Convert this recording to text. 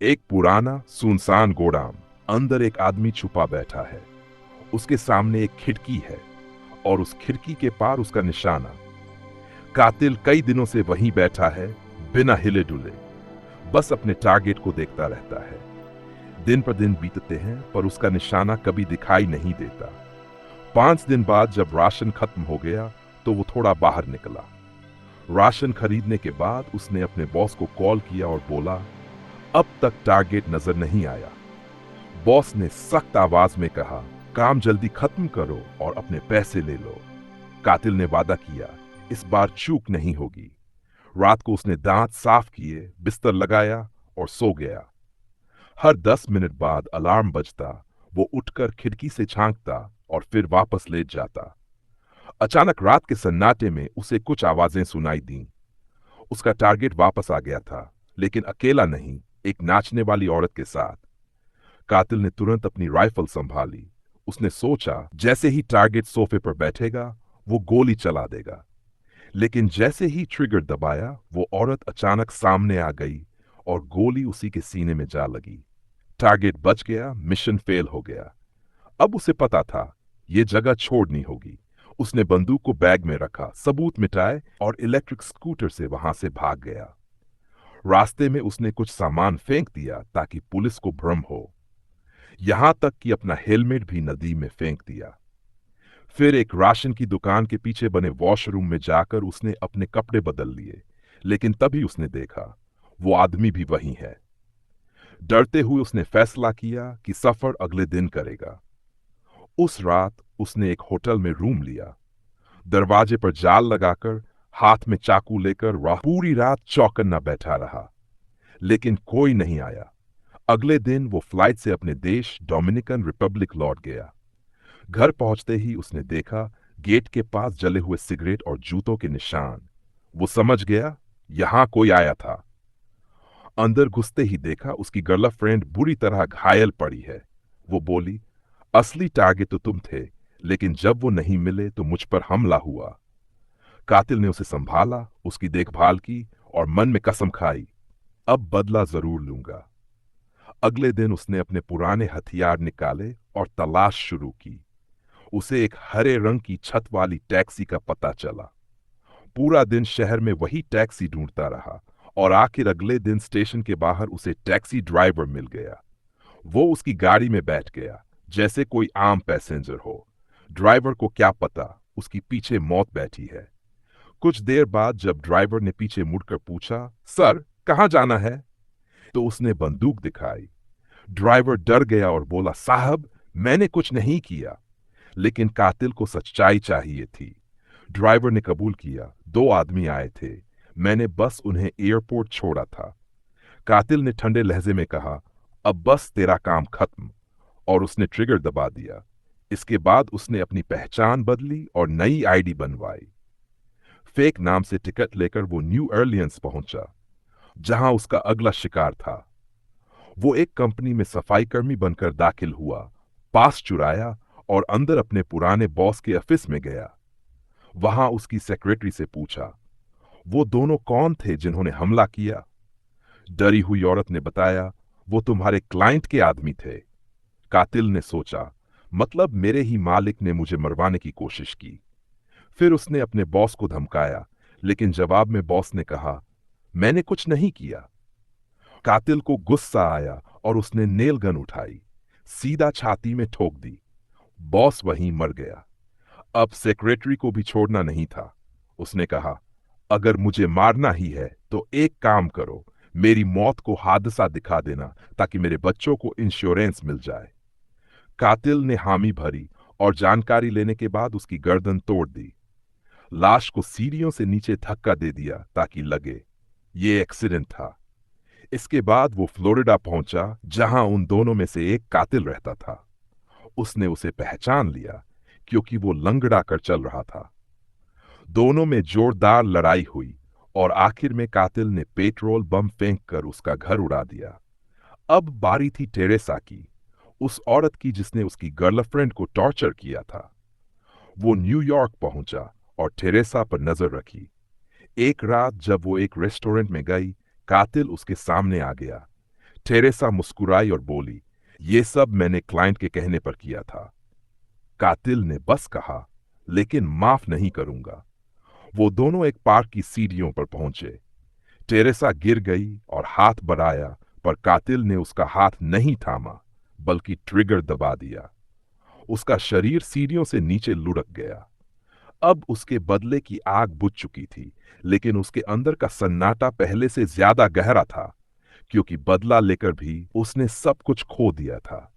एक पुराना सुनसान गोदाम, अंदर एक आदमी छुपा बैठा है। उसके सामने एक खिड़की है और उस खिड़की के पार उसका निशाना। कातिल कई दिनों से वहीं बैठा है, बिना हिले डुले, बस अपने टारगेट को देखता रहता है। दिन पर दिन बीतते हैं पर उसका निशाना कभी दिखाई नहीं देता। 5 दिन बाद जब राशन खत्म हो गया तो वो थोड़ा बाहर निकला। राशन खरीदने के बाद उसने अपने बॉस को कॉल किया और बोला, अब तक टारगेट नजर नहीं आया। बॉस ने सख्त आवाज में कहा, काम जल्दी खत्म करो और अपने पैसे ले लो। कातिल ने वादा किया, इस बार चूक नहीं होगी। रात को उसने दांत साफ किए, बिस्तर लगाया और सो गया। हर 10 मिनट बाद अलार्म बजता, वो उठकर खिड़की से झांकता और फिर वापस लेट जाता। अचानक रात के सन्नाटे में उसे कुछ आवाजें सुनाई दीं। उसका टारगेट वापस आ गया था, लेकिन अकेला नहीं, एक नाचने वाली औरत के साथ। कातिल ने तुरंत अपनी राइफल संभाली। उसने सोचा जैसे ही टारगेट सोफे पर बैठेगा वो गोली चला देगा। लेकिन जैसे ही ट्रिगर दबाया वो औरत अचानक सामने आ गई और गोली उसी के सीने में जा लगी। टारगेट बच गया, मिशन फेल हो गया। अब उसे पता था ये जगह छोड़नी होगी। उसने बंदूक को बैग में रखा, सबूत मिटाए और इलेक्ट्रिक स्कूटर से वहां से भाग गया। रास्ते में उसने कुछ सामान फेंक दिया ताकि पुलिस को भ्रम हो। यहां तक कि अपना हेलमेट भी नदी में फेंक दिया। फिर एक राशन की दुकान के पीछे बने वॉशरूम में जाकर उसने अपने कपड़े बदल लिए। लेकिन तभी उसने देखा वो आदमी भी वहीं है। डरते हुए उसने फैसला किया कि सफर अगले दिन करेगा। उस रात उसने एक होटल में रूम लिया। दरवाजे पर जाल लगाकर, हाथ में चाकू लेकर वह पूरी रात चौकन्ना बैठा रहा। लेकिन कोई नहीं आया। अगले दिन वो फ्लाइट से अपने देश डोमिनिकन रिपब्लिक लौट गया। घर पहुंचते ही उसने देखा गेट के पास जले हुए सिगरेट और जूतों के निशान। वो समझ गया यहां कोई आया था। अंदर घुसते ही देखा उसकी गर्लफ्रेंड बुरी तरह घायल पड़ी है। वो बोली, असली टारगेट तो तुम थे, लेकिन जब वो नहीं मिले तो मुझ पर हमला हुआ। कातिल ने उसे संभाला, उसकी देखभाल की और मन में कसम खाई, अब बदला जरूर लूंगा। अगले दिन उसने अपने पुराने हथियार निकाले और तलाश शुरू की। उसे एक हरे रंग की छत वाली टैक्सी का पता चला। पूरा दिन शहर में वही टैक्सी ढूंढता रहा और आखिर अगले दिन स्टेशन के बाहर उसे टैक्सी ड्राइवर मिल गया। वो उसकी गाड़ी में बैठ गया जैसे कोई आम पैसेंजर हो। ड्राइवर को क्या पता उसकी पीछे मौत बैठी है। कुछ देर बाद जब ड्राइवर ने पीछे मुड़कर पूछा, सर कहाँ जाना है, तो उसने बंदूक दिखाई। ड्राइवर डर गया और बोला, साहब मैंने कुछ नहीं किया। लेकिन कातिल को सच्चाई चाहिए थी। ड्राइवर ने कबूल किया, 2 आदमी आए थे, मैंने बस उन्हें एयरपोर्ट छोड़ा था। कातिल ने ठंडे लहजे में कहा, अब बस तेरा काम खत्म, और उसने ट्रिगर दबा दिया। इसके बाद उसने अपनी पहचान बदली और नई आईडी बनवाई। फेक नाम से टिकट लेकर वो न्यू अर्लियंस पहुंचा, जहां उसका अगला शिकार था। वो एक कंपनी में सफाई कर्मी बनकर दाखिल हुआ, पास चुराया और अंदर अपने पुराने बॉस के ऑफिस में गया। वहां उसकी सेक्रेटरी से पूछा, वो दोनों कौन थे जिन्होंने हमला किया। डरी हुई औरत ने बताया, वो तुम्हारे क्लाइंट के आदमी थे। कातिल ने सोचा, मतलब मेरे ही मालिक ने मुझे मरवाने की कोशिश की। फिर उसने अपने बॉस को धमकाया, लेकिन जवाब में बॉस ने कहा, मैंने कुछ नहीं किया। कातिल को गुस्सा आया और उसने नेल गन उठाई, सीधा छाती में ठोक दी। बॉस वहीं मर गया। अब सेक्रेटरी को भी छोड़ना नहीं था। उसने कहा, अगर मुझे मारना ही है तो एक काम करो, मेरी मौत को हादसा दिखा देना ताकि मेरे बच्चों को इंश्योरेंस मिल जाए। कातिल ने हामी भरी और जानकारी लेने के बाद उसकी गर्दन तोड़ दी। लाश को सीढ़ियों से नीचे धक्का दे दिया ताकि लगे ये एक्सीडेंट था। इसके बाद वो फ्लोरिडा पहुंचा, जहां उन दोनों में से एक कातिल रहता था। उसने उसे पहचान लिया क्योंकि वो लंगड़ा कर चल रहा था। दोनों में जोरदार लड़ाई हुई और आखिर में कातिल ने पेट्रोल बम फेंककर उसका घर उड़ा दिया। अब बारी थी टेरेसा की, उस औरत की जिसने उसकी गर्लफ्रेंड को टॉर्चर किया था। वो न्यूयॉर्क पहुंचा और टेरेसा पर नजर रखी। एक रात जब वो एक रेस्टोरेंट में गई, कातिल उसके सामने आ गया। टेरेसा मुस्कुराई और बोली, ये सब मैंने क्लाइंट के कहने पर किया था। कातिल ने बस कहा, लेकिन माफ नहीं करूंगा। वो दोनों एक पार्क की सीढ़ियों पर पहुंचे। टेरेसा गिर गई और हाथ बढ़ाया, पर कातिल ने उसका हाथ नहीं थामा, बल्कि ट्रिगर दबा दिया। उसका शरीर सीढ़ियों से नीचे लुढ़क गया। अब उसके बदले की आग बुझ चुकी थी, लेकिन उसके अंदर का सन्नाटा पहले से ज्यादा गहरा था, क्योंकि बदला लेकर भी उसने सब कुछ खो दिया था।